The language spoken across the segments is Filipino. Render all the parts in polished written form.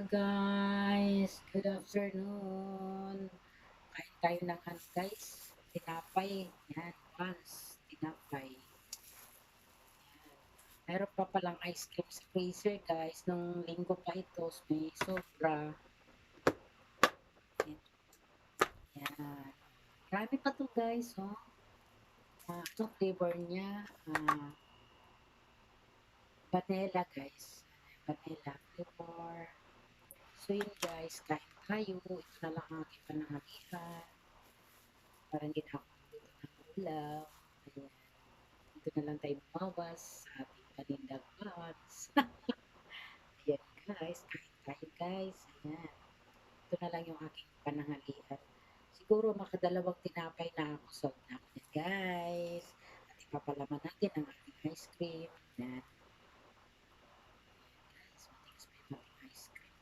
Guys, good afternoon. Kain tayo ng ano guys, tinapay. Yan, once, tinapay. Meron pa palang ice cream sa freezer guys. Nung linggo pa ito, may sobra. Yan. Marami pa to guys, oh. Itong flavor niya, vanilla guys. Vanilla flavor. So yun guys, kain tayo. Ito na lang ang aking pananghalian. Parang hindi na ako magluto ng ulam. Ayan. Dito na lang tayo bumawas sa ating panindag pots. Ayan guys, kain tayo guys. Ayan. Ito na lang yung aking pananghalian. Siguro makadalawang tinapay na ako. Sold na ako yan guys. At ipapalaman natin ang ating ice cream. Ayan. Guys, matigas pa yung ating ice cream.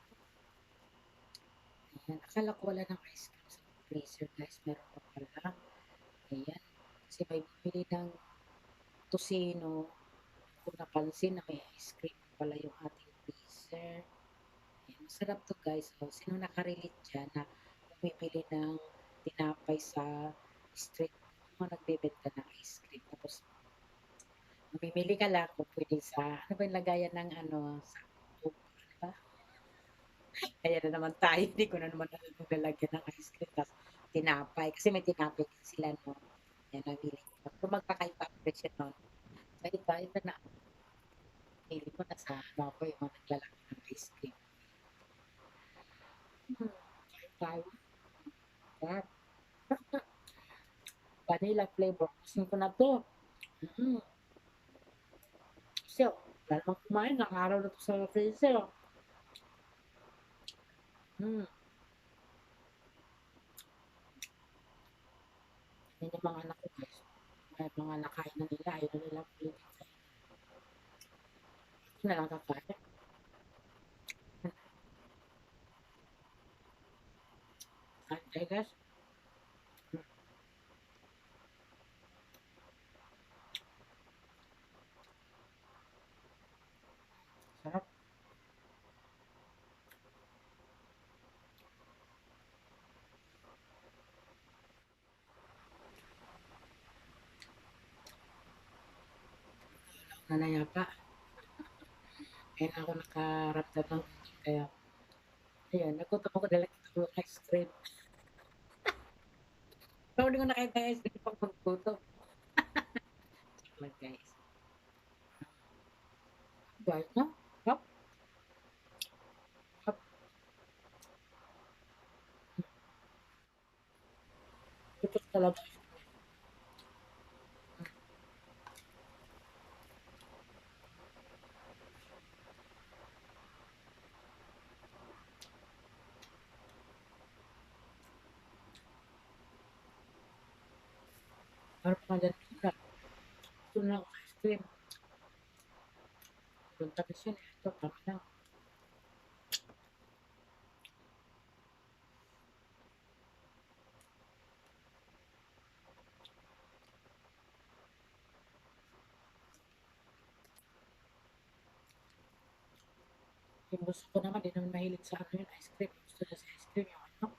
Ayan. Akala ko wala ng ice cream sa freezer guys. Meron pa pala. Ayan. Kasi may bumili ng tosino. Kung napansin na may ice cream pala yung ating freezer. Ayan, masarap to guys. O, sino nakarelate dyan na bumibili ng tinapay sa street mga nagbebenta ng ice cream. Tapos, mamimili ka lang kung pwede sa, ano ba yung lagayan ng ano, sa, ano ba? Kaya na naman tayo, hindi ko na naman alam yung lalagyan ng ice cream. Tapos, tinapay. Kasi may tinapay din sila, no? Yan, namili ko. Pero magkakaiba ang presyo nun. Sa iba, ito na, pili ko na sa bako yung mga naglalagay ng ice cream. Kain tayo. Vanilla flavor. Gusto ko na to. Mm. Kasi, wala namang kumain. Nakaraw na to sa freezer. Mm. Yan yung mga anak ko guys. May mga nakain na nila. Ayaw na nila ulitin sa ito na lang kakain. Kain tayo guys. Mm. Sarap. Nanaya pa. Kaya na ako nakaramdam ng gutom. Kaya, ayan, nagutom ako dahil nakita ko yung ice cream. Pero hindi ko nakita yung ice cream pag maggutom. Check lang guys. Guys, no? Hop, hop. Ito talaga. Harap nga dyan. Ito na ako ice cream. Yung tamis yun. Ito, tama lang. Yung gusto ko naman, di naman mahilig sa ano yun, ice cream. Gusto niya sa ice cream yung ano,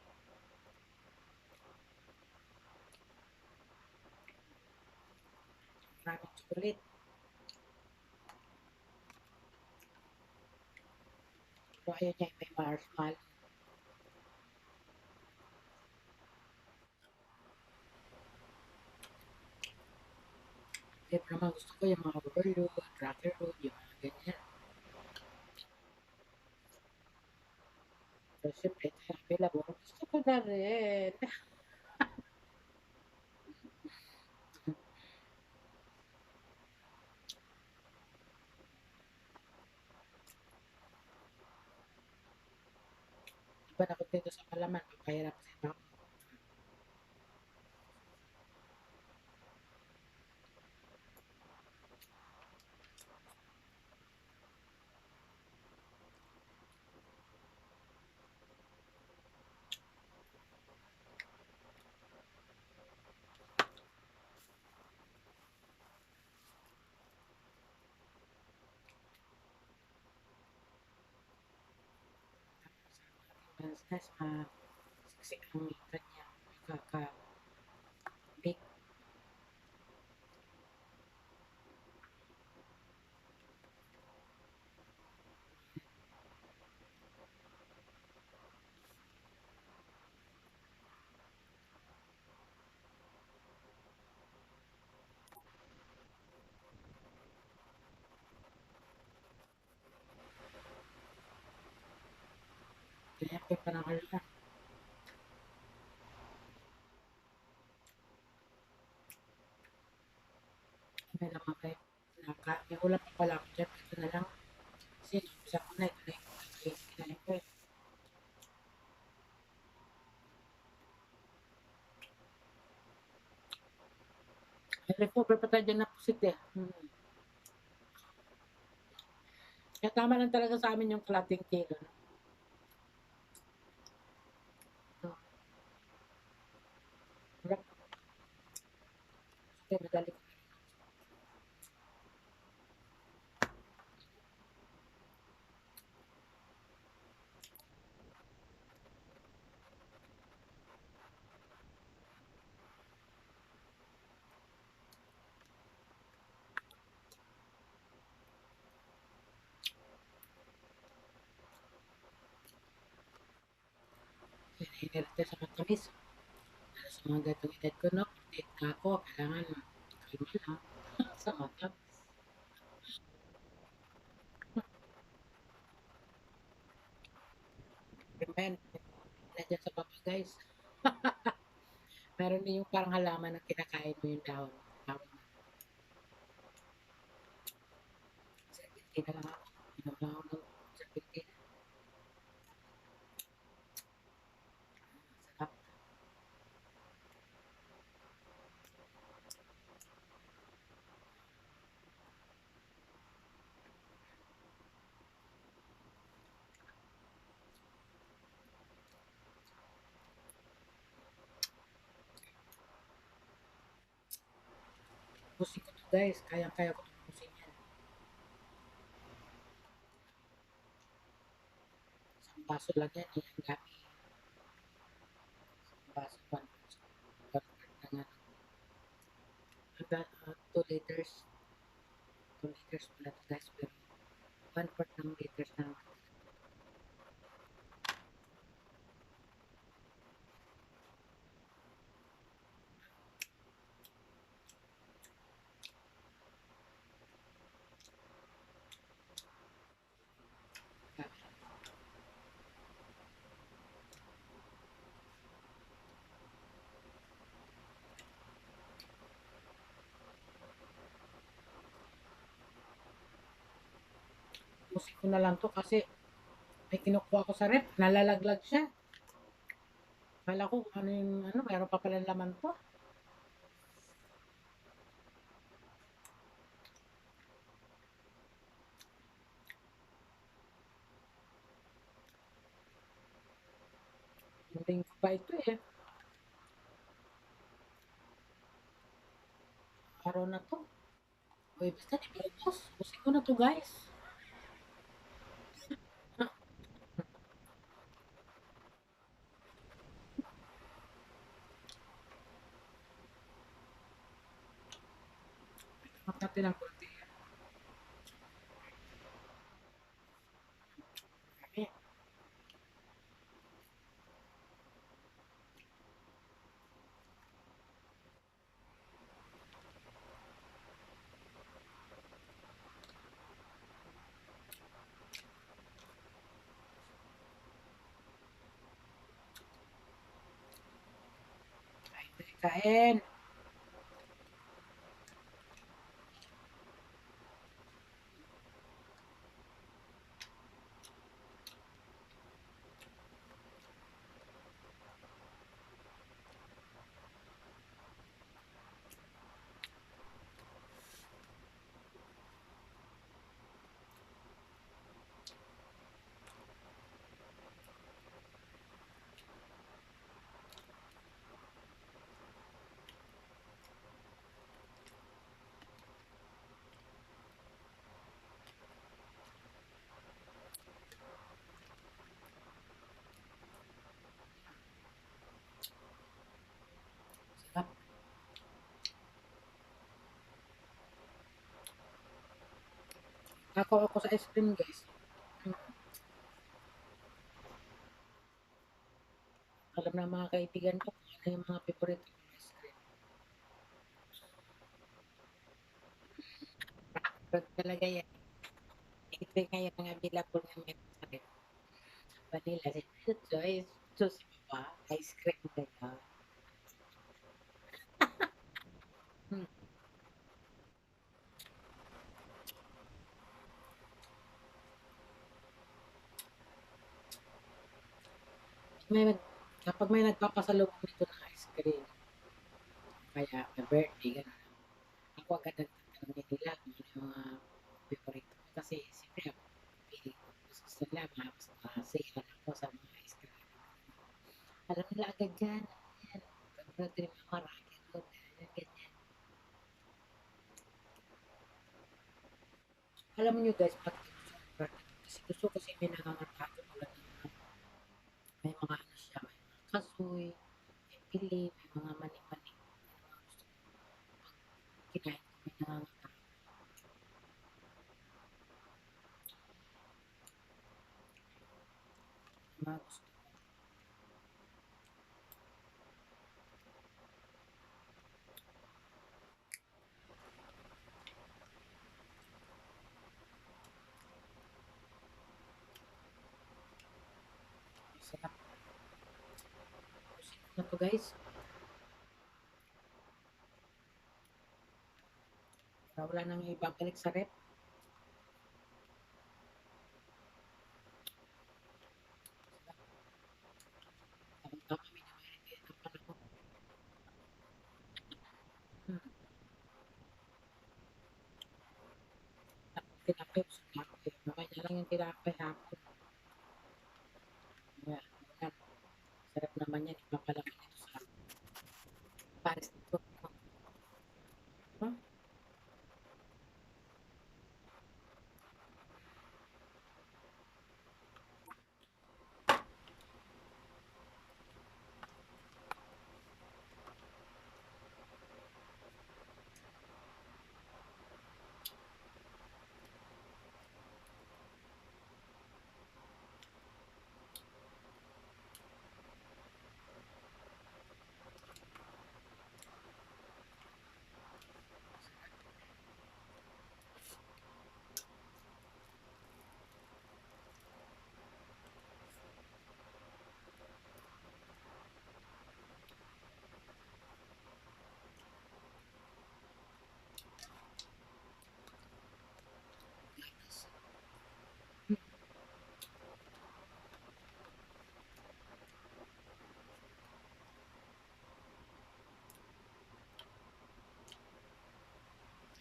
maraming chocolate. Pero ayaw niya yung may marshmallow. Kaya naman gusto ko yung mga overload, cracker road, yung mga ganyan. Pero siyempre, ito yung available. Gusto ko na rin. Iba na ko dito sa palaman, papahirap sa iba. Once guys, siksik ang kanyang pagkaka-bake. Kaya kayo panangalaman. May naman kayo. May ulam pa pala ako dyan. Ito na lang. Kasi naubisa ko na. Ito na yung kinain ko eh. May recover pa tayo dyan na pusit eh. Kaya tama lang talaga sa amin yung kalating kilo. No? Ito. Harap. Kaya madali ko. Hinihirit sa matamis. Lalo sa mga gatong edad ko, no? Update na ako. Kailangan kalma lang sa matamis. Amen. Nandiyan sa baba guys. Meron din yung parang halaman na kinakain mo yung dahon. Tawag mo. Serpentina lang ako. Inom lang ako ng serpentina. Sarap. Pusin ko to guys. Kayang-kaya ko itong pusin yan. Isang baso lang yan. Ang dami. Isang baso. 1 na nga. Hanggang 2 liters. 2 liters pala to guys. Pero 1/4 ng liters na naman. Pusin ko na lang to kasi may kinukuha ko sa rep. Nalalaglag siya. Kala ko ano yung ano. Mayroon pa pala laman to. Hindi ko pa ito eh. Araw na to. Uy, basta di ba boss? Pusin ko na to guys. Mat natin ang konti. Kami. Kain. Ako sa ice cream, guys. Hmm, alam ng mga kaibigan ko kung ano yung mga favorite kong ice cream. Pero talaga yan, ito nga yung mga available ng may vanilla. Choice, choose mo ba? Ice cream kaya. Hmm. May kapag may nagpapasalubong nito ng ice cream, kaya may birthday, gano'n. Ako agad nagtatanungin nila kung ano yung mga favorite ko. Kasi siyempre ako, pili ko. Mas gusto nila, mas masiyahan ako sa mga ice cream. Alam nila agad yan. Yan. Favorite rin mga rocket road. Ganyan, ganyan. Alam niyo guys, bakit gusto ko ng rocket road? Kasi gusto ko kasi may nangangatago tulad ng may mga ano siya, may mga kasoy, may pili, may mga mani-mani. Yung mga gusto ko pag kinain ko may nangangatago. Yung mga gusto ko. Sarap. Pusin ko na to guys. Para wala nang ibabalik sa rep. Tamang-tama, medyo mainit ang panahon. Hmm. Tinapay, busog na ako eh. Mamaya na lang yung tinapay hapon. Mamaya, ulan. Sarap naman yan. Ipapalaman nito sa Paris dito. Huh?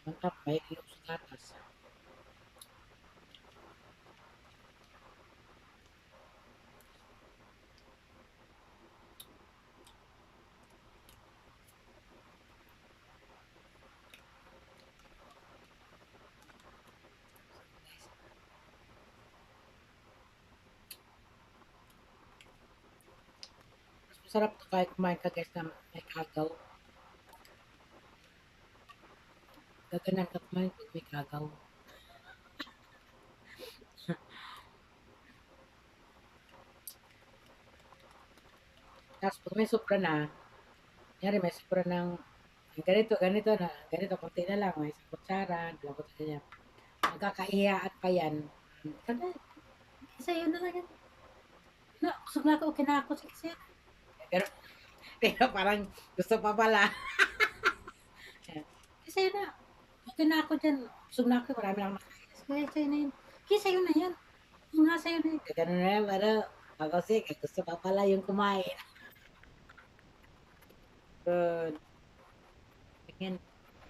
Mantap, may ilog sa gatas. Mas masarap to kahit kumain ka guys na may kagaw. Gaganan ka kumain pag may kagaw. Tapos pag may sobra na, kunyari may sobra ng ganito, ganito na, ganito, konti na lang, may isang kutsara, dalawang kutsara niya. Magkakaiyaan pa yan. Kada, sa'yo na lang yan. Na, kusog na ako, okay na ako, sige sa'yo. Pero, pero parang gusto pa pala. Kasi sa'yo na, okay na ako dyan. Kusog na ako, marami lang nakain. Sige, sa'yo na yun. Sige, sa'yo na yan. Oo nga, sa'yo na yun. Ganun na yan, pero ako sige, gusto pa pala yung kumain. Good. Tingin,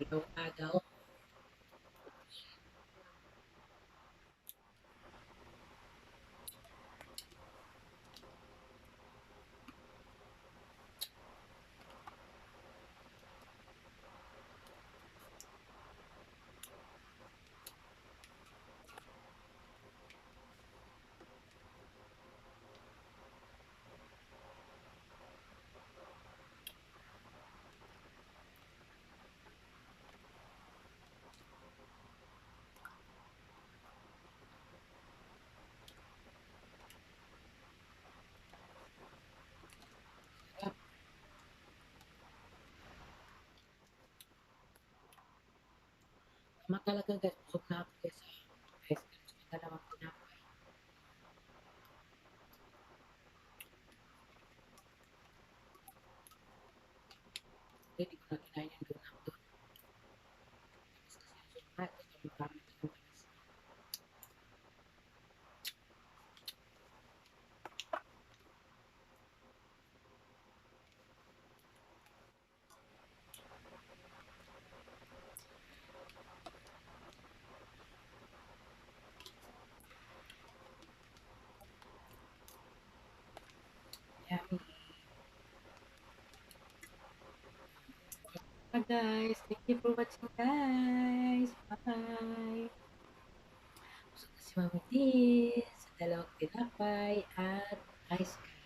ikaw agaw. Tama talaga guys, busog na ako guys sa ice cream sa dalawang tinapay. Hindi ko na kinain yung donut doon. Tamis kasi yung suka, tapos tamang-tama din yung tamis niya. Yummy. Guys, thank you for watching guys. Bye. Busog na si Mami Liz sa dalawang tinapay at ice cream.